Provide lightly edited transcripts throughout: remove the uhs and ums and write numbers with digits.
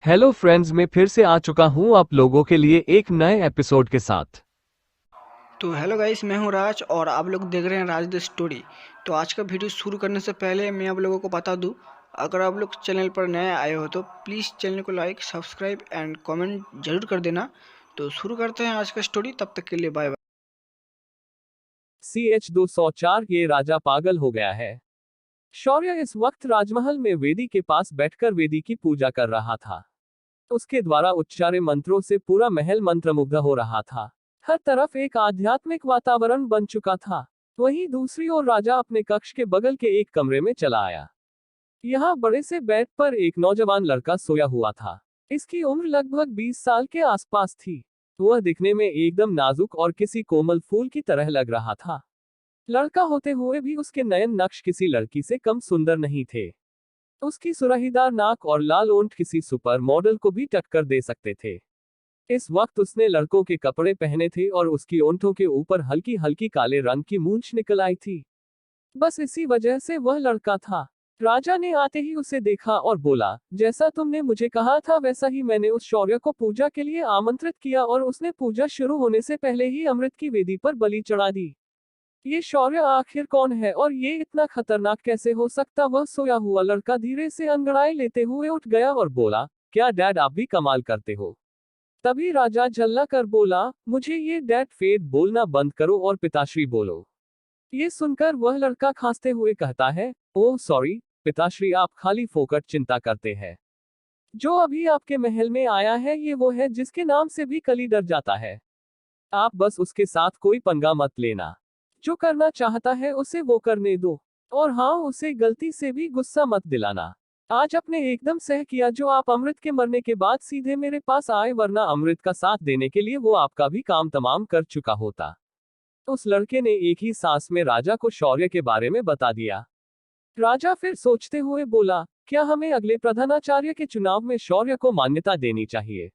Hello friends, मैं फिर से आ चुका हूं आप लोगों के लिए एक नए एपिसोड के साथ। तो हेलो गाइस, मैं हूं राज और आप लोग देख रहे हैं राज द स्टोरी। तो आज का वीडियो शुरू करने से पहले मैं आप लोगों को बता दूं, अगर आप लोग चैनल पर नए आए हो तो प्लीज़ चैनल को लाइक सब्सक्राइब एंड कमेंट जरूर कर देना। तो शुरू करते हैं आज का स्टोरी, तब तक के लिए बाय बाय। CH-204 ये राजा पागल हो गया है। शौर्य इस वक्त राजमहल में वेदी के पास बैठकर वेदी की पूजा कर रहा था। उसके द्वारा उच्चारे मंत्रों से पूरा महल मंत्रमुग्ध हो रहा था। हर तरफ एक आध्यात्मिक वातावरण बन चुका था। वहीं दूसरी ओर राजा अपने कक्ष के बगल के एक कमरे में चला आया। यहाँ बड़े से बेड पर एक नौजवान लड़का सोया हुआ था। इसकी उम्र लगभग 20 साल के आसपास थी। वह दिखने में एकदम नाजुक और किसी कोमल फूल की तरह लग रहा था। लड़का होते हुए भी उसके नयन नक्श किसी लड़की से कम सुंदर नहीं थे। उसकी सुराहीदार नाक और लाल ओंठ किसी सुपर मॉडल को भी टक्कर दे सकते थे। इस वक्त उसने लड़कों के कपड़े पहने थे और उसकी ओंठों के ऊपर हल्की हल्की काले रंग की मूंछ निकल आई थी। बस इसी वजह से वह लड़का था। राजा ने आते ही उसे देखा और बोला, जैसा तुमने मुझे कहा था वैसा ही मैंने उस शौर्य को पूजा के लिए आमंत्रित किया और उसने पूजा शुरू होने से पहले ही अमृत की वेदी पर बलि चढ़ा दी। ये शौर्य आखिर कौन है और ये इतना खतरनाक कैसे हो सकता? वह सोया हुआ लड़का धीरे से अंगड़ाई लेते हुए उठ गया और बोला, क्या डैड आप भी कमाल करते हो? तभी राजा झल्ला कर बोला, मुझे ये डैड फेड बोलना बंद करो और पिताश्री बोलो। ये सुनकर वह लड़का खांसते हुए कहता है, ओह सॉरी पिताश्री, आप खाली फोकट चिंता करते हैं। जो अभी आपके महल में आया है ये वो है जिसके नाम से भी कली डर जाता है। आप बस उसके साथ कोई पंगा मत लेना। जो करना चाहता है उसे वो करने दो। और हाँ, उसे गलती से भी गुस्सा मत दिलाना। आज आपने एकदम सह किया जो आप अमृत के मरने के बाद सीधे मेरे पास आए, वरना अमृत का साथ देने के लिए वो आपका भी काम तमाम कर चुका होता। उस लड़के ने एक ही सांस में राजा को शौर्य के बारे में बता दिया। राजा फिर सोचते हुए बोला, क्या हमें अगले प्रधानाचार्य के चुनाव में शौर्य को मान्यता देनी चाहिए?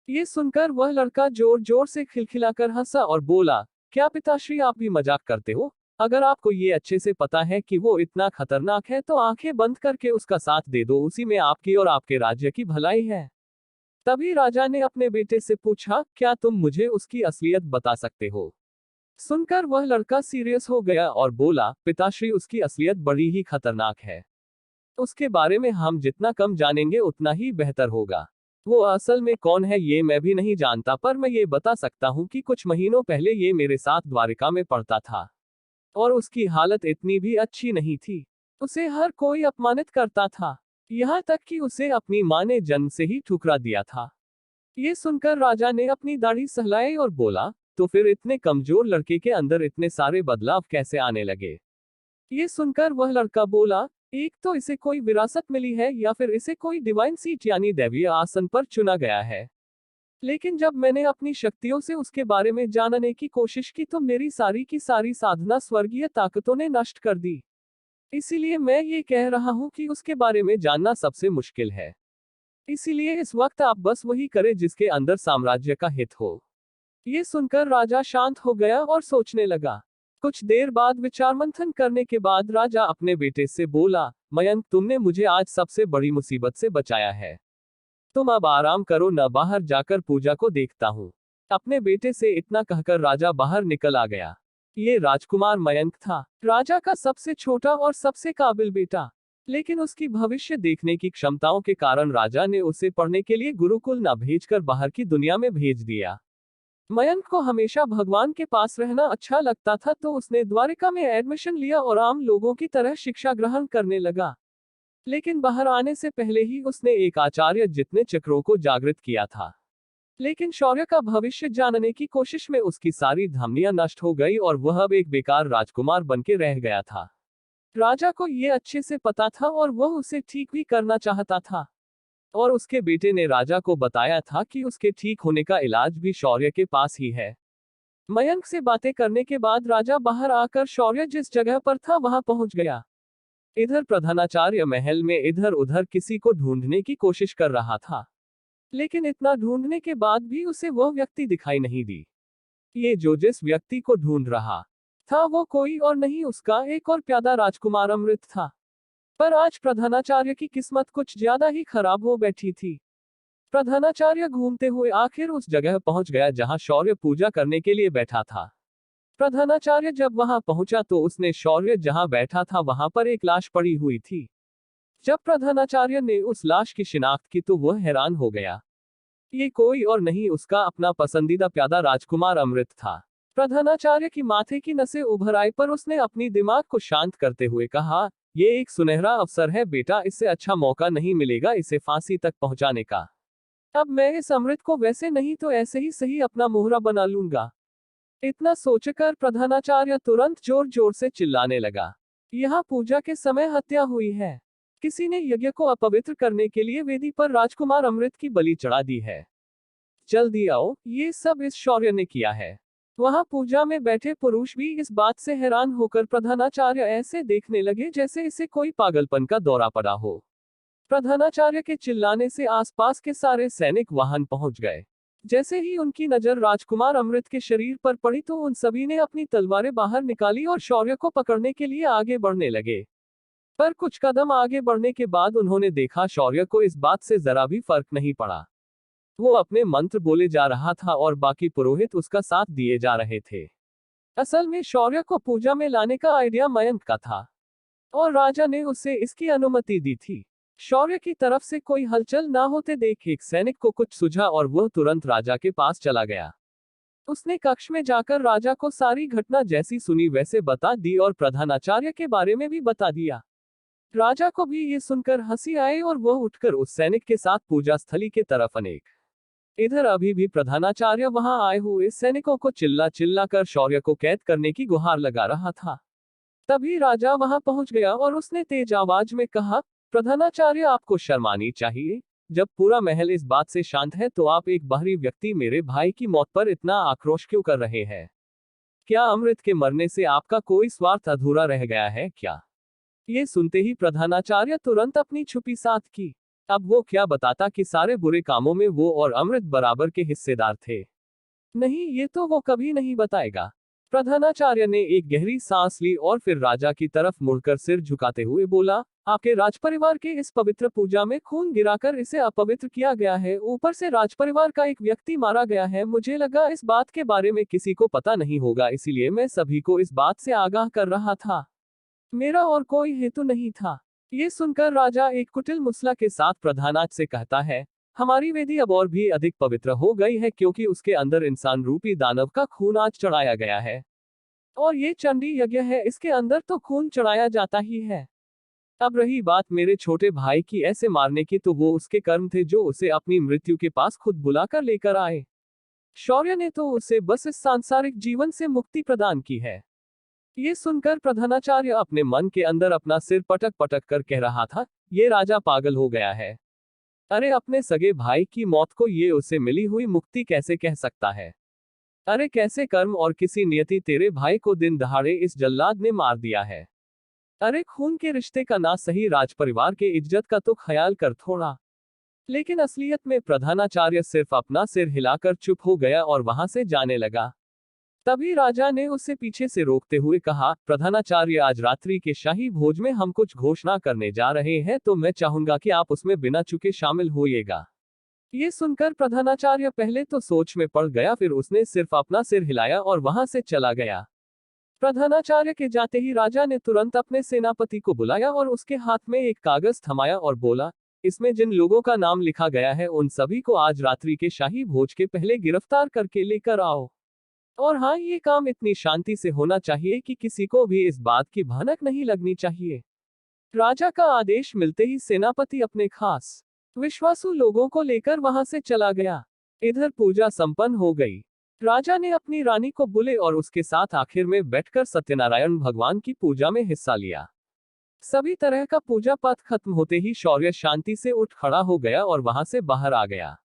ये सुनकर वह लड़का जोर जोर से खिलखिलाकर हंसा और बोला, क्या पिताश्री आप भी मजाक करते हो? अगर आपको ये अच्छे से पता है कि वो इतना खतरनाक है तो आंखें बंद करके उसका साथ दे दो, उसी में आपकी और आपके राज्य की भलाई है। तभी राजा ने अपने बेटे से पूछा, क्या तुम मुझे उसकी असलियत बता सकते हो? सुनकर वह लड़का सीरियस हो गया और बोला, पिताश्री उसकी असलियत बड़ी ही खतरनाक है। उसके बारे में हम जितना कम जानेंगे उतना ही बेहतर होगा। वो असल में कौन है ये मैं भी नहीं जानता, पर मैं ये बता सकता हूँ कि कुछ महीनों पहले ये मेरे साथ द्वारिका में पढ़ता था। और उसकी हालत इतनी भी अच्छी नहीं थी। उसे हर कोई अपमानित करता था। यहाँ तक कि उसे अपनी माँ ने जन्म से ही ठुकरा दिया था। ये सुनकर राजा ने अपनी दाढ़ी सहलाई और बोला, तो फिर इतने कमजोर लड़के के अंदर इतने सारे बदलाव कैसे आने लगे? ये सुनकर वह लड़का बोला, एक तो इसे कोई विरासत मिली है या फिर इसे कोई डिवाइन सीट यानी दैवीय आसन पर चुना गया है। लेकिन जब मैंने अपनी शक्तियों से उसके बारे में जानने की कोशिश की तो मेरी सारी की सारी साधना स्वर्गीय ताकतों ने नष्ट कर दी। इसीलिए मैं ये कह रहा हूँ कि उसके बारे में जानना सबसे मुश्किल है। इसीलिए इस वक्त आप बस वही करें जिसके अंदर साम्राज्य का हित हो। ये सुनकर राजा शांत हो गया और सोचने लगा। कुछ देर बाद विचार मंथन करने के बाद राजा अपने बेटे से बोला, मयंक तुमने मुझे आज सबसे बड़ी मुसीबत से बचाया है। तुम अब आराम करो, न बाहर जाकर पूजा को देखता हूँ। अपने बेटे से इतना कहकर राजा बाहर निकल आ गया। ये राजकुमार मयंक था, राजा का सबसे छोटा और सबसे काबिल बेटा। लेकिन उसकी भविष्य देखने की क्षमताओं के कारण राजा ने उसे पढ़ने के लिए गुरुकुल न भेजकर बाहर की दुनिया में भेज दिया। मयंक को हमेशा भगवान के पास रहना अच्छा लगता था, तो उसने द्वारिका में एडमिशन लिया और आम लोगों की तरह शिक्षा ग्रहण करने लगा। लेकिन बाहर आने से पहले ही उसने एक आचार्य जितने चक्रों को जागृत किया था। लेकिन शौर्य का भविष्य जानने की कोशिश में उसकी सारी धमनियां नष्ट हो गई और वह अब एक बेकार राजकुमार बन के रह गया था। राजा को ये अच्छे से पता था और वह उसे ठीक भी करना चाहता था। और उसके बेटे ने राजा को बताया था कि उसके ठीक होने का इलाज भी शौर्य के पास ही है। मयंक से बातें करने के बाद राजा बाहर आकर शौर्य जिस जगह पर था वहां पहुंच गया। इधर प्रधानाचार्य महल में इधर उधर किसी को ढूंढने की कोशिश कर रहा था। लेकिन इतना ढूंढने के बाद भी उसे वह व्यक्ति दिखाई नहीं दी। ये जो जिस व्यक्ति को ढूंढ रहा था वो कोई और नहीं, उसका एक और प्यादा राजकुमार अमृत था। पर आज प्रधानाचार्य की किस्मत कुछ ज्यादा ही खराब हो बैठी थी। प्रधानाचार्य घूमते हुए आखिर उस जगह पहुंच गया जहां शौर्य पूजा करने के लिए बैठा था। प्रधानाचार्य जब वहां पहुंचा तो उसने शौर्य जहां बैठा था वहां पर एक लाश पड़ी हुई थी। जब प्रधानाचार्य ने उस लाश की शिनाख्त की तो वह हैरान हो गया। ये कोई और नहीं उसका अपना पसंदीदा प्यादा राजकुमार अमृत था। प्रधानाचार्य की माथे की नसें उभर आई पर उसने अपनी दिमाग को शांत करते हुए कहा, ये एक सुनहरा अवसर है बेटा, इससे अच्छा मौका नहीं मिलेगा इसे फांसी तक पहुंचाने का। अब मैं इस अमृत को वैसे नहीं तो ऐसे ही सही अपना मोहरा बना लूंगा। इतना सोचकर प्रधानाचार्य तुरंत जोर जोर से चिल्लाने लगा, यहाँ पूजा के समय हत्या हुई है। किसी ने यज्ञ को अपवित्र करने के लिए वेदी पर राजकुमार अमृत की बलि चढ़ा दी है। जल्दी आओ, ये सब इस शौर्य ने किया है। वहां पूजा में बैठे पुरुष भी इस बात से हैरान होकर प्रधानाचार्य ऐसे देखने लगे जैसे इसे कोई पागलपन का दौरा पड़ा हो। प्रधानाचार्य के चिल्लाने से आसपास के सारे सैनिक वाहन पहुंच गए। जैसे ही उनकी नजर राजकुमार अमृत के शरीर पर पड़ी तो उन सभी ने अपनी तलवारें बाहर निकाली और शौर्य को पकड़ने के लिए आगे बढ़ने लगे। पर कुछ कदम आगे बढ़ने के बाद उन्होंने देखा शौर्य को इस बात से जरा भी फर्क नहीं पड़ा। वो अपने मंत्र बोले जा रहा था और बाकी पुरोहित उसका साथ दिए जा रहे थे। असल में शौर्य को पूजा में लाने का आइडिया मयंक का था और राजा ने उसे इसकी अनुमति दी थी। शौर्य की तरफ से कोई हलचल ना होते देख एक सैनिक को कुछ सूझा और वह तुरंत राजा के पास चला गया। उसने कक्ष में जाकर राजा को सारी घटना जैसी सुनी वैसे बता दी और प्रधानाचार्य के बारे में भी बता दिया। राजा को भी ये सुनकर हंसी आई और वह उठकर उस सैनिक के साथ पूजा स्थली के तरफ अनेक। इधर अभी भी प्रधानाचार्य वहां आए हुए सैनिकों को चिल्ला चिल्ला कर शौर्य को कैद करने की गुहार लगा रहा था। तभी राजा वहां पहुंच गया और उसने तेज आवाज में कहा, प्रधानाचार्य आपको शर्म आनी चाहिए। जब पूरा महल इस बात से शांत है तो आप एक बाहरी व्यक्ति मेरे भाई की मौत पर इतना आक्रोश क्यों कर रहे हैं? क्या अमृत के मरने से आपका कोई स्वार्थ अधूरा रह गया है क्या? ये सुनते ही प्रधानाचार्य तुरंत अपनी छुपी साथ की। अब वो क्या बताता कि सारे बुरे कामों में वो और अमृत बराबर के हिस्सेदार थे। नहीं, ये तो वो कभी नहीं बताएगा। प्रधानाचार्य ने एक गहरी सांस ली और फिर राजा की तरफ मुड़कर सिर झुकाते हुए बोला, आपके राजपरिवार के इस पवित्र पूजा में खून गिराकर इसे अपवित्र किया गया है, ऊपर से राजपरिवार का एक व्यक्ति मारा गया है। मुझे लगा इस बात के बारे में किसी को पता नहीं होगा, इसीलिए मैं सभी को इस बात से आगाह कर रहा था। मेरा और कोई हेतु नहीं था। ये सुनकर राजा एक कुटिल मुस्ला के साथ प्रधानाचार्य से कहता है, हमारी वेदी अब और भी अधिक पवित्र हो गई है क्योंकि उसके अंदर इंसान रूपी दानव का खून आज चढ़ाया गया है। और ये चंडी यज्ञ है, इसके अंदर तो खून चढ़ाया जाता ही है। अब रही बात मेरे छोटे भाई की ऐसे मारने की, तो वो उसके कर्म थे जो उसे अपनी मृत्यु के पास खुद बुलाकर लेकर आए। शौर्य ने तो उसे बस इस सांसारिक जीवन से मुक्ति प्रदान की है। ये सुनकर प्रधानाचार्य अपने मन के अंदर अपना सिर पटक पटक कर कह रहा था, ये राजा पागल हो गया है। अरे अपने सगे भाई की मौत को ये उसे मिली हुई मुक्ति कैसे कह सकता है? अरे कैसे कर्म और किसी नियति तेरे भाई को दिन दहाड़े इस जल्लाद ने मार दिया है। अरे खून के रिश्ते का ना सही राजपरिवार के इज्जत का तो ख्याल कर थोड़ा। लेकिन असलियत में प्रधानाचार्य सिर्फ अपना सिर हिलाकर चुप हो गया और वहां से जाने लगा। तभी राजा ने उसे पीछे से रोकते हुए कहा, प्रधानाचार्य आज रात्रि के शाही भोज में हम कुछ घोषणा करने जा रहे हैं, तो मैं चाहूंगा कि आप उसमें बिना चुके शामिल होइएगा। ये सुनकर प्रधानाचार्य पहले तो सोच में पड़ गया, फिर उसने सिर्फ अपना सिर हिलाया और वहां से चला गया। प्रधानाचार्य के जाते ही राजा ने तुरंत अपने सेनापति को बुलाया और उसके हाथ में एक कागज थमाया और बोला, इसमें जिन लोगों का नाम लिखा गया है उन सभी को आज रात्रि के शाही भोज के पहले गिरफ्तार करके लेकर आओ। और हाँ, ये काम इतनी शांति से होना चाहिए कि किसी को भी इस बात की भनक नहीं लगनी चाहिए। राजा का आदेश मिलते ही सेनापति अपने खास विश्वासु लोगों को लेकर वहां से चला गया। इधर पूजा संपन्न हो गई। राजा ने अपनी रानी को बुले और उसके साथ आखिर में बैठकर सत्यनारायण भगवान की पूजा में हिस्सा लिया। सभी तरह का पूजा पाठ खत्म होते ही शौर्य शांति से उठ खड़ा हो गया और वहां से बाहर आ गया।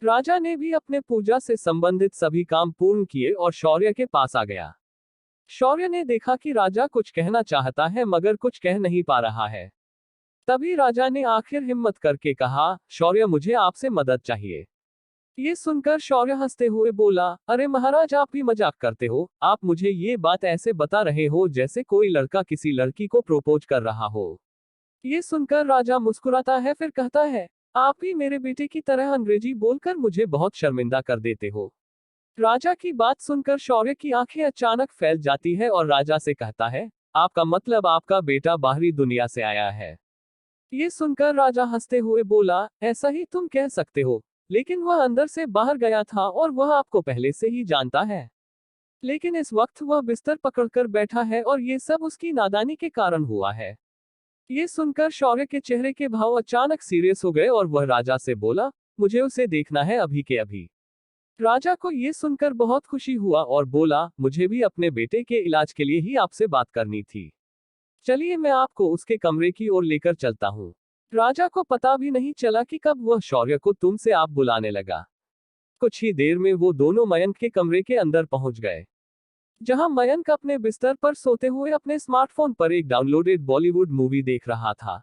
राजा ने भी अपने पूजा से संबंधित सभी काम पूर्ण किए और शौर्य के पास आ गया। शौर्य ने देखा कि राजा कुछ कहना चाहता है मगर कुछ कह नहीं पा रहा है। तभी राजा ने आखिर हिम्मत करके कहा, शौर्य मुझे आपसे मदद चाहिए। ये सुनकर शौर्य हंसते हुए बोला, अरे महाराज आप भी मजाक करते हो, आप मुझे ये बात ऐसे बता रहे हो जैसे कोई लड़का किसी लड़की को प्रपोज कर रहा हो। ये सुनकर राजा मुस्कुराता है, फिर कहता है, आप ही मेरे बेटे की तरह अंग्रेजी बोलकर मुझे बहुत शर्मिंदा कर देते हो। राजा की बात सुनकर शौर्य की आंखें अचानक फैल जाती है और राजा से कहता है, आपका मतलब आपका बेटा बाहरी दुनिया से आया है। ये सुनकर राजा हंसते हुए बोला, ऐसा ही तुम कह सकते हो, लेकिन वह अंदर से बाहर गया था और वह आपको पहले से ही जानता है। लेकिन इस वक्त वह बिस्तर पकड़कर बैठा है और ये सब उसकी नादानी के कारण हुआ है। ये सुनकर शौर्य के चेहरे के भाव अचानक सीरियस हो गए और वह राजा से बोला, मुझे उसे देखना है अभी के अभी। राजा को ये सुनकर बहुत खुशी हुआ और बोला, मुझे भी अपने बेटे के इलाज के लिए ही आपसे बात करनी थी। चलिए मैं आपको उसके कमरे की ओर लेकर चलता हूँ। राजा को पता भी नहीं चला कि कब वह शौर्य को तुम से आप बुलाने लगा। कुछ ही देर में वो दोनों मयंक के कमरे के अंदर पहुंच गए, जहां मयंक अपने बिस्तर पर सोते हुए अपने स्मार्टफोन पर एक डाउनलोडेड बॉलीवुड मूवी देख रहा था।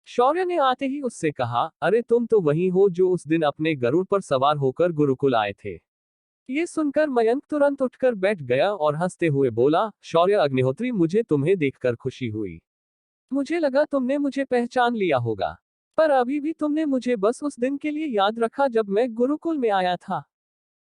शौर्य ने आते ही उससे कहा, अरे तुम तो वही हो जो उस दिन अपने गरुड़ पर सवार होकर गुरुकुल आए थे। ये सुनकर मयंक तुरंत उठकर बैठ गया और हंसते हुए बोला, शौर्य अग्निहोत्री, मुझे तुम्हें देखकर खुशी हुई। मुझे लगा तुमने मुझे पहचान लिया होगा, पर अभी भी तुमने मुझे बस उस दिन के लिए याद रखा जब मैं गुरुकुल में आया था।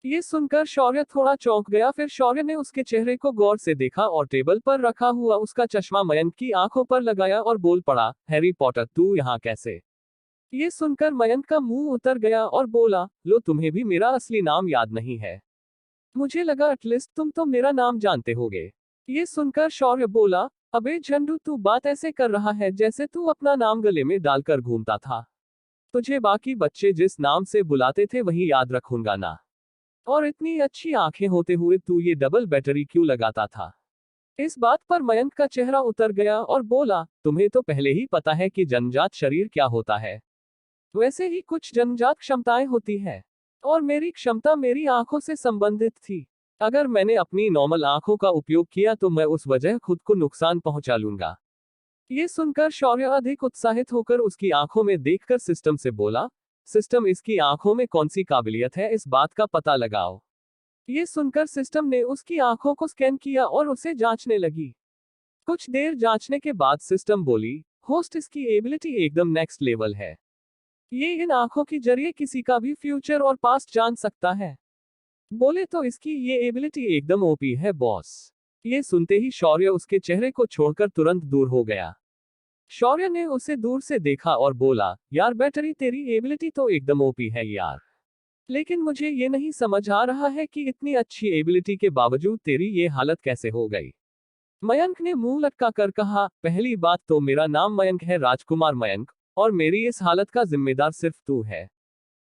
ये सुनकर शौर्य थोड़ा चौंक गया। फिर शौर्य ने उसके चेहरे को गौर से देखा और टेबल पर रखा हुआ उसका चश्मा मयंक की आंखों पर लगाया और बोल पड़ा, हैरी पॉटर तू यहाँ कैसे? ये सुनकर मयंक का मुंह उतर गया और बोला, लो तुम्हें भी मेरा असली नाम याद नहीं है। मुझे लगा एटलीस्ट तुम तो मेरा नाम जानते होगे। ये सुनकर शौर्य बोला, अबे झंडू तू बात ऐसे कर रहा है जैसे तू अपना नाम गले में डालकर घूमता था। तुझे बाकी बच्चे जिस नाम से बुलाते थे वही याद रखूंगा ना। और इतनी अच्छी आंखें होते हुए तू ये डबल बैटरी क्यों लगाता था? इस बात पर मयंक का चेहरा उतर गया और बोला, तुम्हें तो पहले ही पता है कि जन्मजात शरीर क्या होता है। वैसे ही कुछ जन्मजात क्षमताएं होती है, और मेरी क्षमता मेरी आंखों से संबंधित थी। अगर मैंने अपनी नॉर्मल आंखों का उपयोग किया तो मैं उस वजह खुद को नुकसान पहुंचा लूंगा। ये सुनकर शौर्य अधिक उत्साहित होकर उसकी आंखों में देखकर सिस्टम से बोला, सिस्टम इसकी आंखों में कौन सी काबिलियत है इस बात का पता लगाओ। ये सुनकर सिस्टम ने उसकी आंखों को स्कैन किया और उसे जांचने लगी। कुछ देर जांचने के बाद सिस्टम बोली, होस्ट इसकी एबिलिटी एकदम नेक्स्ट लेवल है। ये इन आंखों के जरिए किसी का भी फ्यूचर और पास्ट जान सकता है। बोले तो इसकी ये एबिलिटी एकदम ओपी है बॉस। ये सुनते ही शौर्य उसके चेहरे को छोड़कर तुरंत दूर हो गया। शौर्य ने उसे दूर से देखा और बोला, यार बैटरी तेरी एबिलिटी तो एकदम ओपी है यार, लेकिन मुझे ये नहीं समझ आ रहा है कि इतनी अच्छी एबिलिटी के बावजूद तेरी ये हालत कैसे हो गई। मयंक ने मुंह लटका कर कहा, पहली बात तो मेरा नाम मयंक है, राजकुमार मयंक, और मेरी इस हालत का जिम्मेदार सिर्फ तू है।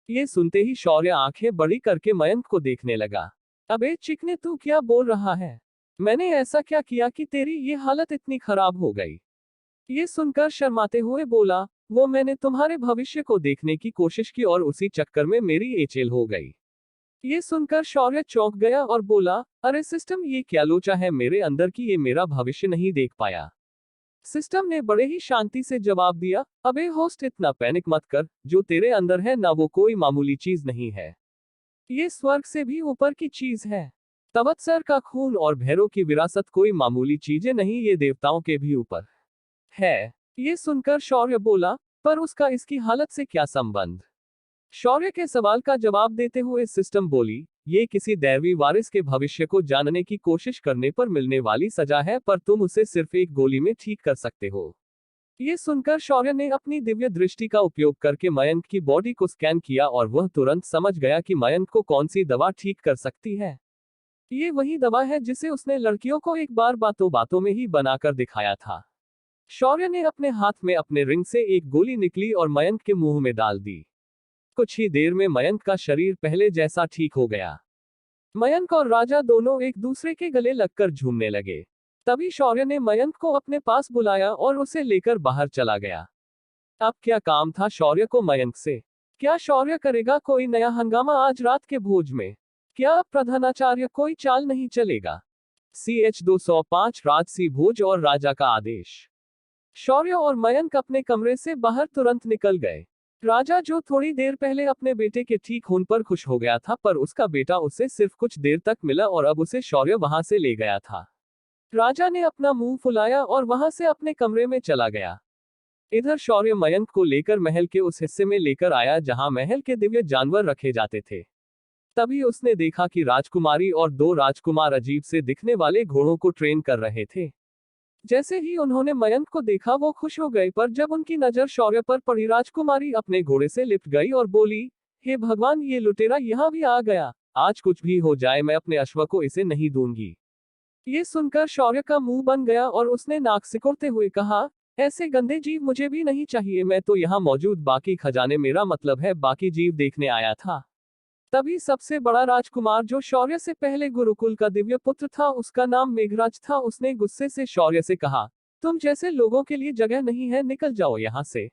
ये सुनते ही शौर्य आंखें बड़ी करके मयंक को देखने लगा। अबे चिकने तू क्या बोल रहा है? मैंने ऐसा क्या किया कि तेरी ये हालत इतनी खराब हो गई? ये सुनकर शर्माते हुए बोला, वो मैंने तुम्हारे भविष्य को देखने की कोशिश की और उसी चक्कर में मेरी एचएल हो गई। ये सुनकर शौर्य चौंक गया और बोला, अरे सिस्टम ये क्या लोचा है मेरे अंदर की ये मेरा भविष्य नहीं देख पाया। सिस्टम ने बड़े ही शांति से जवाब दिया, अबे होस्ट इतना पैनिक मत कर, जो तेरे अंदर है ना वो कोई मामूली चीज नहीं है। ये स्वर्ग से भी ऊपर की चीज है। तवत्सर का खून और भैरव की विरासत कोई मामूली चीजें नहीं, ये देवताओं के भी ऊपर है। ये सुनकर शौर्य बोला, पर उसका इसकी हालत से क्या संबंध? शौर्य के सवाल का जवाब देते हुए सिस्टम बोली, ये किसी दैवी वारिस के भविष्य को जानने की कोशिश करने पर मिलने वाली सजा है, पर तुम उसे सिर्फ एक गोली में ठीक कर सकते हो। ये सुनकर शौर्य ने अपनी दिव्य दृष्टि का उपयोग करके मयंक की बॉडी को स्कैन किया और वह तुरंत समझ गया कि मयंक को कौन सी दवा ठीक कर सकती है। ये वही दवा है जिसे उसने लड़कियों को एक बार बातों बातों में ही बनाकर दिखाया था। शौर्य ने अपने हाथ में अपने रिंग से एक गोली निकली और मयंक के मुंह में डाल दी। कुछ ही देर में मयंक का शरीर पहले जैसा ठीक हो गया। मयंक और राजा दोनों एक दूसरे के गले लगकर झूमने लगे। तभी शौर्य ने मयंक को अपने पास बुलाया और उसे लेकर बाहर चला गया। अब क्या काम था शौर्य को मयंक से? क्या शौर्य करेगा कोई नया हंगामा आज रात के भोज में? क्या अब प्रधानाचार्य कोई चाल नहीं चलेगा? CH 205 राजसी भोज और राजा का आदेश। शौर्य और मयंक अपने कमरे से बाहर तुरंत निकल गए। राजा जो थोड़ी देर पहले अपने बेटे के ठीक होने पर खुश हो गया था, पर उसका बेटा उसे सिर्फ कुछ देर तक मिला और अब उसे शौर्य वहां से ले गया था। राजा ने अपना मुंह फुलाया और वहां से अपने कमरे में चला गया। इधर शौर्य मयंक को लेकर महल के उस हिस्से में लेकर आया जहां महल के दिव्य जानवर रखे जाते थे। तभी उसने देखा कि राजकुमारी और 2 राजकुमार अजीब से दिखने वाले घोड़ों को ट्रेन कर रहे थे। जैसे ही उन्होंने मयंक को देखा वो खुश हो गए, पर जब उनकी नजर शौर्य पर पड़ी राजकुमारी अपने घोड़े से लिपट गई और बोली, हे भगवान, ये लुटेरा यहाँ भी आ गया। आज कुछ भी हो जाए मैं अपने अश्व को इसे नहीं दूंगी। ये सुनकर शौर्य का मुंह बन गया और उसने नाक सिकोड़ते हुए कहा, ऐसे गंदे जीव मुझे भी नहीं चाहिए। मैं तो यहाँ मौजूद बाकी खजाने, मेरा मतलब है बाकी जीव देखने आया था। तभी सबसे बड़ा राजकुमार, जो शौर्य से पहले गुरुकुल का दिव्य पुत्र था, उसका नाम मेघराज था, उसने गुस्से से शौर्य से कहा, तुम जैसे लोगों के लिए जगह नहीं है, निकल जाओ यहाँ से।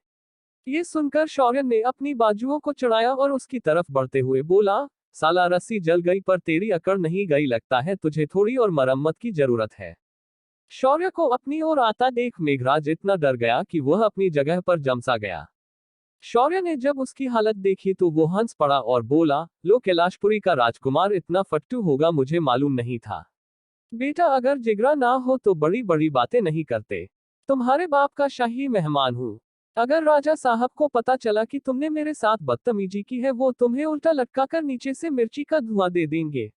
ये सुनकर शौर्य ने अपनी बाजुओं को चढ़ाया और उसकी तरफ बढ़ते हुए बोला, साला, रस्सी जल गई पर तेरी अकड़ नहीं गई, लगता है तुझे थोड़ी और मरम्मत की जरूरत है। शौर्य को अपनी ओर आता देख मेघराज इतना डर गया कि वह अपनी जगह पर जमसा गया। शौर्य ने जब उसकी हालत देखी तो वो हंस पड़ा और बोला, लो, कैलाशपुरी का राजकुमार इतना फट्टू होगा मुझे मालूम नहीं था। बेटा, अगर जिगरा ना हो तो बड़ी बड़ी बातें नहीं करते। तुम्हारे बाप का शाही मेहमान हूँ। अगर राजा साहब को पता चला कि तुमने मेरे साथ बदतमीजी की है, वो तुम्हें उल्टा लटका कर नीचे से मिर्ची का धुआं दे देंगे।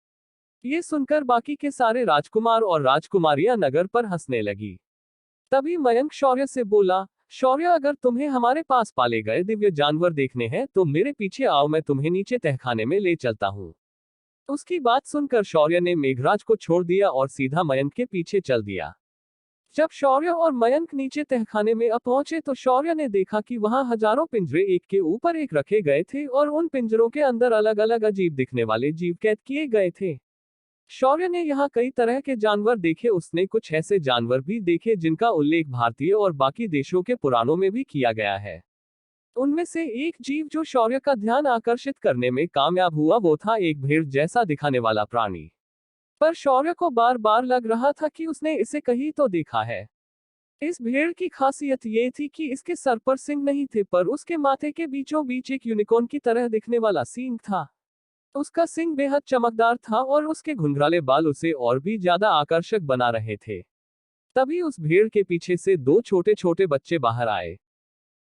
ये सुनकर बाकी के सारे राजकुमार और राजकुमारियां नगर पर हंसने लगी। तभी मयंक शौर्य से बोला, शौर्य, अगर तुम्हें हमारे पास पाले गए दिव्य जानवर देखने हैं तो मेरे पीछे आओ, मैं तुम्हें नीचे तहखाने में ले चलता हूँ। उसकी बात सुनकर शौर्य ने मेघराज को छोड़ दिया और सीधा मयंक के पीछे चल दिया। जब शौर्य और मयंक नीचे तहखाने में पहुंचे तो शौर्य ने देखा कि वहां हजारों पिंजरे एक के ऊपर एक रखे गए थे और उन पिंजरों के अंदर अलग अलग अजीब दिखने वाले जीव कैद किए गए थे। शौर्य ने यहाँ कई तरह के जानवर देखे। उसने कुछ ऐसे जानवर भी देखे जिनका उल्लेख भारतीय और बाकी देशों के पुराणों में भी किया गया है। उनमें से एक जीव जो शौर्य का ध्यान आकर्षित करने में कामयाब हुआ वो था एक भेड़ जैसा दिखाने वाला प्राणी। पर शौर्य को बार बार लग रहा था कि उसने इसे कहीं तो देखा है। इस भेड़ की खासियत ये थी कि इसके सर पर सिंग नहीं थे, पर उसके माथे के बीचों बीच एक यूनिकॉर्न की तरह दिखने वाला सींग था। उसका सिंग बेहद चमकदार था और उसके घुंघराले बाल उसे और भी ज्यादा आकर्षक बना रहे थे। तभी उस भेड़ के पीछे से 2 छोटे छोटे बच्चे बाहर आए।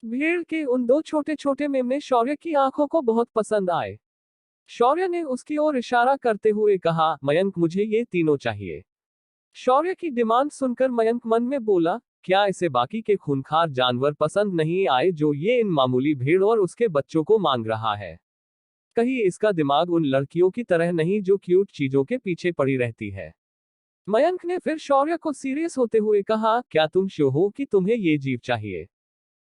भेड़ के उन 2 छोटे छोटे मेमने शौर्य की आंखों को बहुत पसंद आए। शौर्य ने उसकी ओर इशारा करते हुए कहा, मयंक, मुझे ये तीनों चाहिए। शौर्य की डिमांड सुनकर मयंक मन में बोला, क्या इसे बाकी के खूंखार जानवर पसंद नहीं आए जो ये इन मामूली भेड़ और उसके बच्चों को मांग रहा है? कहीं इसका दिमाग उन लड़कियों की तरह नहीं जो क्यूट चीजों के पीछे पड़ी रहती है। मयंक ने फिर शौर्य को सीरियस होते हुए कहा, क्या तुम श्योर हो कि तुम्हें ये जीव चाहिए?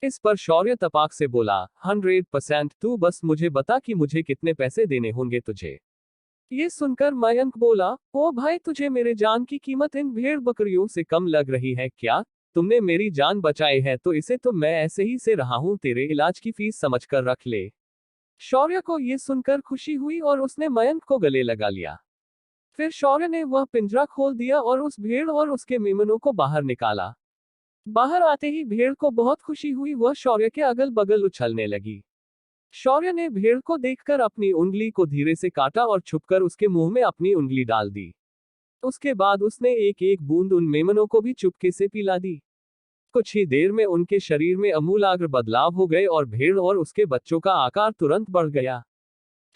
इस पर शौर्य तपाक से बोला, 100%। तू बस मुझे बता कि मुझे कितने पैसे देने होंगे तुझे। ये सुनकर मयंक बोला, ओ भाई, तुझे मेरे जान की कीमत इन भेड़ बकरियों से कम लग रही है क्या? तुमने मेरी जान बचाई है तो इसे तो मैं ऐसे ही से रहा हूं, तेरे इलाज की फीस समझकर रख ले। शौर्य को ये सुनकर खुशी हुई और उसने मयंक को गले लगा लिया। फिर शौर्य ने वह पिंजरा खोल दिया और उस भेड़ और उसके मेमनों को बाहर निकाला। बाहर आते ही भेड़ को बहुत खुशी हुई, वह शौर्य के अगल बगल उछलने लगी। शौर्य ने भेड़ को देखकर अपनी उंगली को धीरे से काटा और छुपकर उसके मुंह में अपनी उंगली डाल दी। उसके बाद उसने एक एक बूंद उन मेमनों को भी चुपके से पिला दी। कुछ ही देर में उनके शरीर में अमूलाग्र बदलाव हो गए और भेड़ और उसके बच्चों का आकार तुरंत बढ़ गया।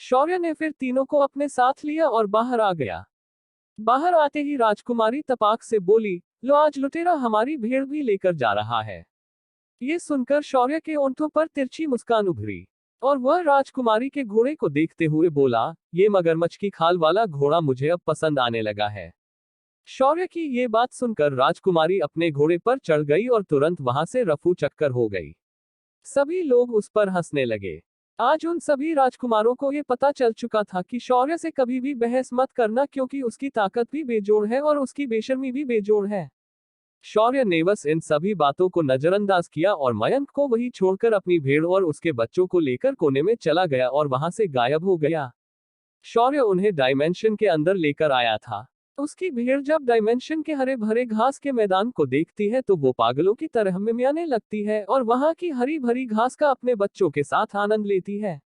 शौर्य ने फिर तीनों को अपने साथ लिया और बाहर आ गया। बाहर आते ही राजकुमारी तपाक से बोली, लो, आज लुटेरा हमारी भेड़ भी लेकर जा रहा है। ये सुनकर शौर्य के ओंठों पर तिरछी मुस्कान उभरी और वह राजकुमारी के घोड़े को देखते हुए बोला, ये मगरमच्छ की खाल वाला घोड़ा मुझे अब पसंद आने लगा है। शौर्य की ये बात सुनकर राजकुमारी अपने घोड़े पर चढ़ गई और तुरंत वहां से रफू चक्कर हो गई। सभी लोग उस पर हंसने लगे। आज उन सभी राजकुमारों को ये पता चल चुका था कि शौर्य से कभी भी बहस मत करना, क्योंकि उसकी ताकत भी बेजोड़ है और उसकी बेशर्मी भी बेजोड़ है। शौर्य ने बस इन सभी बातों को नजरअंदाज किया और मयंक को वही छोड़कर अपनी भेड़ और उसके बच्चों को लेकर कोने में चला गया और वहां से गायब हो गया। शौर्य उन्हें डायमेंशन के अंदर लेकर आया था। उसकी भेड़ जब डायमेंशन के हरे भरे घास के मैदान को देखती है तो वो पागलों की तरह मिमियाने लगती है और वहां की हरी भरी घास का अपने बच्चों के साथ आनंद लेती है।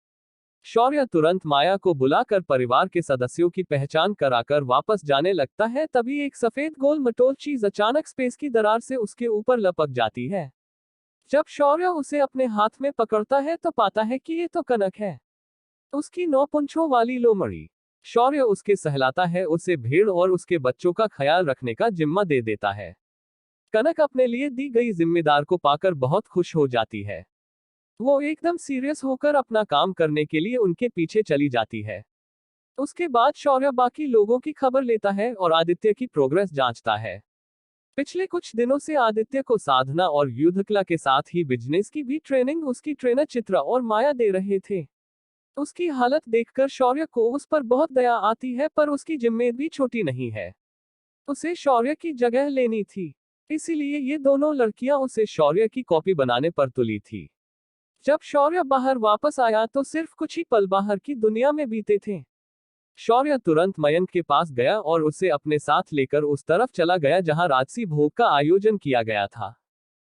शौर्य तुरंत माया को बुलाकर परिवार के सदस्यों की पहचान कराकर वापस जाने लगता है। तभी एक सफेद गोल मटोल चीज अचानक स्पेस की दरार से उसके ऊपर लपक जाती है। जब शौर्य उसे अपने हाथ में पकड़ता है तो पाता है कि ये तो कनक है, उसकी 9 पूंछों वाली लोमड़ी। शौर्य उसके सहलाता है, उसे भेड़ और उसके बच्चों का ख्याल रखने का जिम्मा दे देता है। कनक अपने लिए दी गई जिम्मेदार को पाकर बहुत खुश हो जाती है। वो एकदम सीरियस होकर अपना काम करने के लिए उनके पीछे चली जाती है। उसके बाद शौर्य बाकी लोगों की खबर लेता है और आदित्य की प्रोग्रेस जांचता है। पिछले कुछ दिनों से आदित्य को साधना और युद्धकला के साथ ही बिजनेस की भी ट्रेनिंग उसकी ट्रेनर चित्रा और माया दे रहे थे। उसकी हालत देखकर शौर्य को उस पर बहुत दया आती है, पर उसकी जिम्मेदारी भी छोटी नहीं है। उसे शौर्य की जगह लेनी थी, इसीलिए ये दोनों लड़कियां उसे शौर्य की कॉपी बनाने पर तुली थी। जब शौर्य बाहर वापस आया तो सिर्फ कुछ ही पल बाहर की दुनिया में बीते थे। शौर्य तुरंत मयंक के पास गया और उसे अपने साथ लेकर उस तरफ चला गया जहां राजसी भोग का आयोजन किया गया था।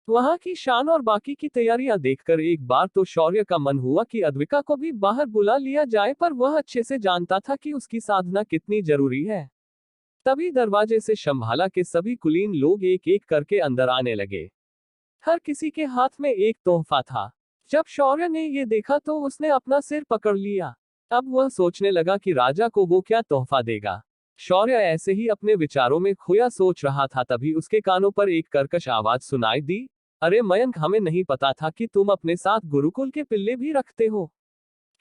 वहां की शान और बाकी की तैयारियां देखकर एक बार तो शौर्य का मन हुआ कि अद्विका को भी बाहर बुला लिया जाए, पर वह अच्छे से जानता था कि उसकी साधना कितनी जरूरी है। तभी दरवाजे से शंभाला के सभी कुलीन लोग एक एक करके अंदर आने लगे। हर किसी के हाथ में एक तोहफा था। जब शौर्य ने ये देखा तो उसने अपना सिर पकड़ लिया। अब वह सोचने लगा कि राजा को वो क्या तोहफा देगा। शौर्य ऐसे ही अपने विचारों में खोया सोच रहा था, तभी उसके कानों पर एक कर्कश आवाज सुनाई दी। अरे मयंक, हमें नहीं पता था कि तुम अपने साथ गुरुकुल के पिल्ले भी रखते हो।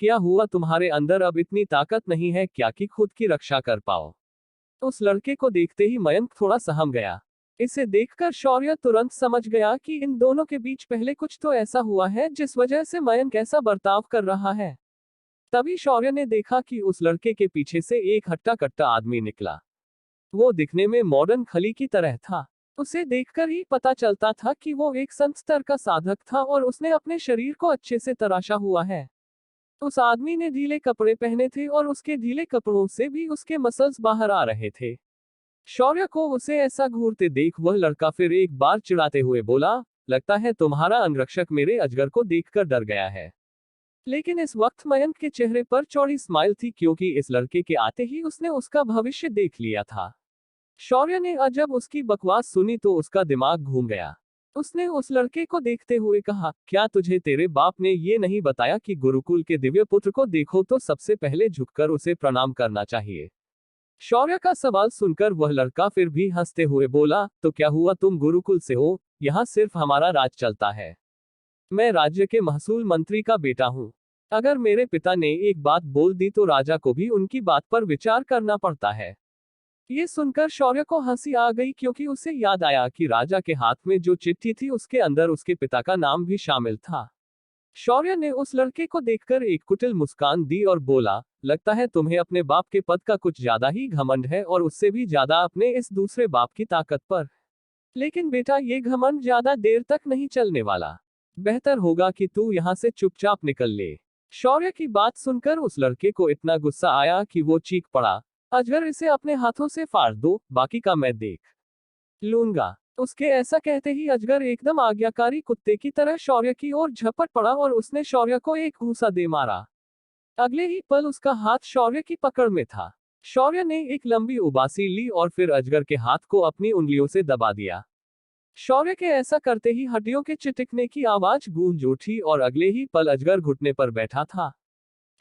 क्या हुआ, तुम्हारे अंदर अब इतनी ताकत नहीं है क्या कि खुद की रक्षा कर पाओ? उस लड़के को देखते ही मयंक थोड़ा सहम गया। इसे देखकर शौर्य तुरंत समझ गया कि इन दोनों के बीच पहले कुछ तो ऐसा हुआ है जिस वजह से मयंक ऐसा बर्ताव कर रहा है। तभी शौर्य ने देखा कि उस लड़के के पीछे से एक हट्टा कट्टा आदमी निकला। वो दिखने में मॉडर्न खली की तरह था। उसे देखकर ही पता चलता था कि वो एक संत स्तर का साधक था और उसने अपने शरीर को अच्छे से तराशा हुआ है। उस आदमी ने ढीले कपड़े पहने थे और उसके ढीले कपड़ों से भी उसके मसल्स बाहर आ रहे थे। शौर्य को उसे ऐसा घूरते देख वह लड़का फिर एक बार चिढ़ाते हुए बोला, लगता है तुम्हारा अंगरक्षक मेरे अजगर को देखकर डर गया है। लेकिन इस वक्त मयंक के चेहरे पर चौड़ी स्माइल थी, क्योंकि इस लड़के के आते ही उसने उसका भविष्य देख लिया था। शौर्य ने जब उसकी बकवास सुनी तो उसका दिमाग घूम गया। उसने उस लड़के को देखते हुए कहा, क्या तुझे तेरे बाप ने ये नहीं बताया कि गुरुकुल के दिव्य पुत्र को देखो तो सबसे पहले झुककर उसे प्रणाम करना चाहिए? शौर्य का सवाल सुनकर वह लड़का फिर भी हंसते हुए बोला, तो क्या हुआ, तुम गुरुकुल से हो? यहाँ सिर्फ हमारा राज चलता है। मैं राज्य के महसूल मंत्री का बेटा हूँ। अगर मेरे पिता ने एक बात बोल दी तो राजा को भी उनकी बात पर विचार करना पड़ता है। ये सुनकर शौर्य को हंसी आ गई, क्योंकि उसे याद आया कि राजा के हाथ में जो चिट्ठी थी उसके अंदर उसके पिता का नाम भी शामिल था। शौर्य ने उस लड़के को देखकर एक कुटिल मुस्कान दी और बोला, लगता है तुम्हें अपने बाप के पद का कुछ ज्यादा ही घमंड है, और उससे भी ज्यादा अपने इस दूसरे बाप की ताकत पर। लेकिन बेटा, ये घमंड ज्यादा देर तक नहीं चलने वाला। बेहतर होगा कि तू यहाँ से चुपचाप निकल ले। शौर्य की बात सुनकर उस लड़के को इतना गुस्सा आया कि वो चीख पड़ा, अजगर, इसे अपने हाथों से फाड़ दो, बाकी का मैं देख लूंगा। उसके ऐसा कहते ही अजगर एकदम आज्ञाकारी कुत्ते की तरह शौर्य की ओर झपट पड़ा और उसने शौर्य को एक घूंसा दे मारा। अगले ही पल उसका हाथ शौर्य की पकड़ में था। शौर्य ने एक लंबी उबासी ली और फिर अजगर के हाथ को अपनी उंगलियों से दबा दिया। शौर्य के ऐसा करते ही हड्डियों के चिटकने की आवाज गूंज उठी और अगले ही पल अजगर घुटने पर बैठा था।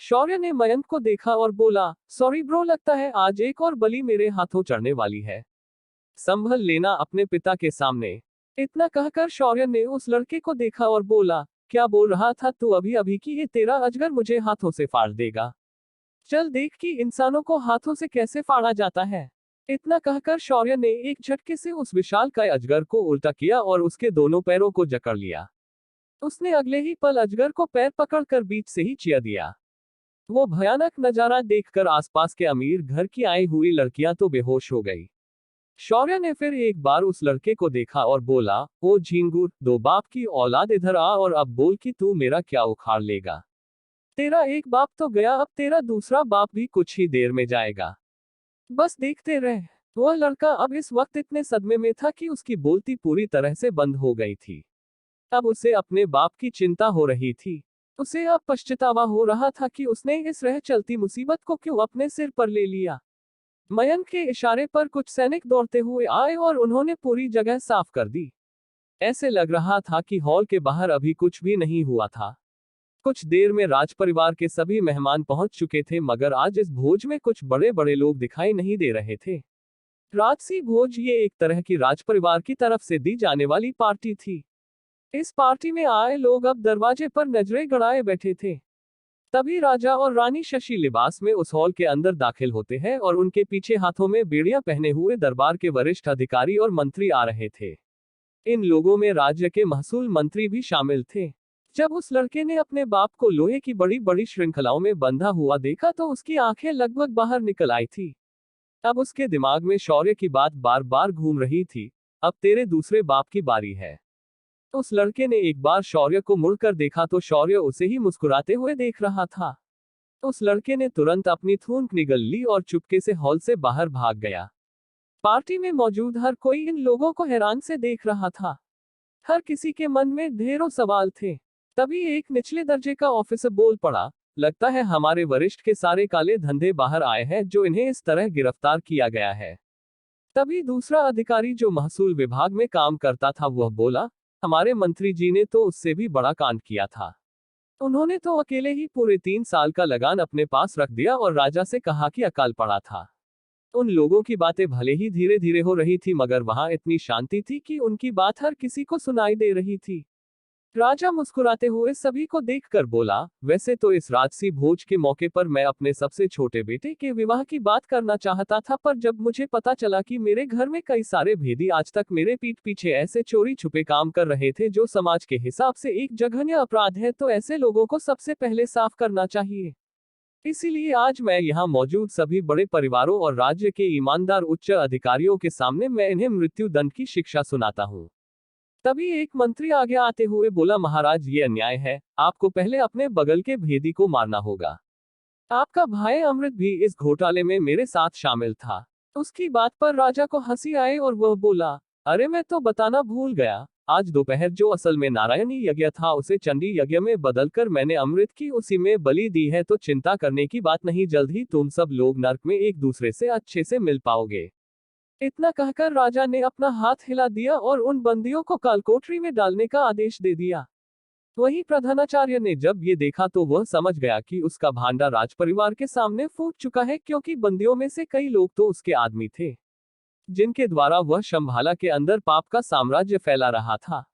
शौर्य ने मयंक को देखा और बोला, सॉरी ब्रो, लगता है आज एक और बलि मेरे हाथों चढ़ने वाली है। संभल लेना अपने पिता के सामने। इतना कहकर शौर्य ने उस लड़के को देखा और बोला, क्या बोल रहा था तू अभी अभी कि ये तेरा अजगर मुझे हाथों से फाड़ देगा? चल देख कि इंसानों को हाथों से कैसे फाड़ा जाता है। इतना कहकर शौर्य ने एक झटके से उस विशालकाय अजगर को उल्टा किया और उसके दोनों पैरों को जकड़ लिया। उसने अगले ही पल अजगर को पैर पकड़कर बीच से ही चिया दिया। वो भयानक नजारा देखकर आसपास के अमीर घर की आई हुई लड़कियां तो बेहोश हो गई। शौर्य ने फिर एक बार उस लड़के को देखा और बोला, ओ झिंगुर, दो बाप की औलाद, इधर आ और अब बोल कि तू मेरा क्या उखाड़ लेगा। तेरा एक बाप तो गया, अब तेरा दूसरा बाप भी कुछ ही देर में जाएगा। बस देखते रह। वह लड़का अब इस वक्त इतने सदमे में था कि उसकी बोलती पूरी तरह से बंद हो गई थी। अब उसे अपने बाप की चिंता हो रही थी। उसे अब पछतावा हो रहा था कि उसने इस रह चलती मुसीबत को क्यों अपने सिर पर ले लिया। मयंक के इशारे पर कुछ सैनिक दौड़ते हुए आए और उन्होंने पूरी जगह साफ कर दी। ऐसे लग रहा था कि हॉल के बाहर अभी कुछ भी नहीं हुआ था। कुछ देर में राज परिवार के सभी मेहमान पहुंच चुके थे, मगर आज इस भोज में कुछ बड़े बड़े लोग दिखाई नहीं दे रहे थे। राजसी भोज ये एक तरह की राज परिवार की तरफ से दी जाने वाली पार्टी थी। इस पार्टी में आए लोग अब दरवाजे पर नजरें गड़ाए बैठे थे। तभी राजा और रानी शशि लिबास में उस हॉल के अंदर दाखिल होते हैं और उनके पीछे हाथों में बेड़ियां पहने हुए दरबार के वरिष्ठ अधिकारी और मंत्री आ रहे थे। इन लोगों में राज्य के महसूल मंत्री भी शामिल थे। जब उस लड़के ने अपने बाप को लोहे की बड़ी बड़ी श्रृंखलाओं में बंधा हुआ देखा तो उसकी आंखें लगभग बाहर निकल आई थी। अब उसके दिमाग में शौर्य की बात बार बार घूम रही थी। अब तेरे दूसरे बाप की बारी है। उस लड़के ने एक बार शौर्य को मुड़कर देखा तो शौर्य उसे ही मुस्कुराते हुए देख रहा था। उस लड़के ने तुरंत अपनी थूक निगल ली और चुपके से हॉल से बाहर भाग गया। पार्टी में मौजूद हर कोई इन लोगों को हैरान से देख रहा था। हर किसी के मन में ढेरों सवाल थे। तभी एक निचले दर्जे का ऑफिसर बोल पड़ा, लगता है हमारे वरिष्ठ के सारे काले धंधे बाहर आए हैं जो इन्हें इस तरह गिरफ्तार किया गया है। तभी दूसरा अधिकारी जो महसूल विभाग में काम करता था वह बोला, हमारे मंत्री जी ने तो उससे भी बड़ा कांड किया था। उन्होंने तो अकेले ही पूरे 3 साल का लगान अपने पास रख दिया और राजा से कहा कि अकाल पड़ा था। उन लोगों की बातें भले ही धीरे धीरे हो रही थी, मगर वहां इतनी शांति थी कि उनकी बात हर किसी को सुनाई दे रही थी। राजा मुस्कुराते हुए सभी को देखकर बोला, वैसे तो इस राजसी भोज के मौके पर मैं अपने सबसे छोटे बेटे के विवाह की बात करना चाहता था, पर जब मुझे पता चला कि मेरे घर में कई सारे भेदी आज तक मेरे पीठ पीछे ऐसे चोरी छुपे काम कर रहे थे जो समाज के हिसाब से एक जघन्य अपराध है, तो ऐसे लोगों को सबसे पहले साफ करना चाहिए। इसीलिए आज मैं यहाँ मौजूद सभी बड़े परिवारों और राज्य के ईमानदार उच्च अधिकारियों के सामने मैं इन्हें मृत्यु दंड की शिक्षा सुनाता हूँ। तभी एक मंत्री आगे आते हुए बोला, महाराज ये अन्याय है, आपको पहले अपने बगल के भेदी को मारना होगा। आपका भाई अमृत भी इस घोटाले में मेरे साथ शामिल था। उसकी बात पर राजा को हंसी आई और वह बोला, अरे मैं तो बताना भूल गया, आज दोपहर जो असल में नारायणी यज्ञ था उसे चंडी यज्ञ में बदलकर मैंने अमृत की उसी में बलि दी है, तो चिंता करने की बात नहीं, जल्द ही तुम सब लोग नर्क में एक दूसरे से अच्छे से मिल पाओगे। इतना कहकर राजा ने अपना हाथ हिला दिया और उन बंदियों को कालकोठरी में डालने का आदेश दे दिया। वहीं प्रधानाचार्य ने जब ये देखा तो वह समझ गया कि उसका भांडा राज परिवार के सामने फूट चुका है, क्योंकि बंदियों में से कई लोग तो उसके आदमी थे, जिनके द्वारा वह शंभाला के अंदर पाप का साम्राज्य फैला रहा था।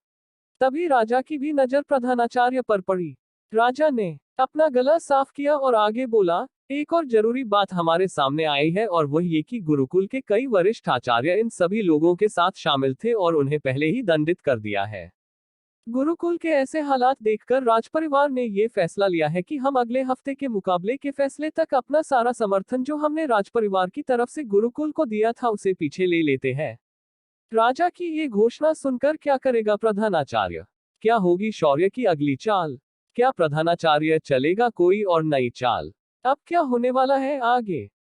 तभी राजा की भी नजर प्रधानाचार्य पर पड़ी। राजा ने अपना गला साफ किया और आगे बोला, एक और जरूरी बात हमारे सामने आई है और वह ये कि गुरुकुल के कई वरिष्ठ आचार्य इन सभी लोगों के साथ शामिल थे और उन्हें पहले ही दंडित कर दिया है। गुरुकुल के ऐसे हालात देखकर राजपरिवार ने ये फैसला लिया है कि हम अगले हफ्ते के मुकाबले के फैसले तक अपना सारा समर्थन जो हमने राजपरिवार की तरफ से गुरुकुल को दिया था उसे पीछे ले लेते हैं। राजा की ये घोषणा सुनकर क्या करेगा प्रधानाचार्य? क्या होगी शौर्य की अगली चाल? क्या प्रधानाचार्य चलेगा कोई और नई चाल? अब क्या होने वाला है आगे?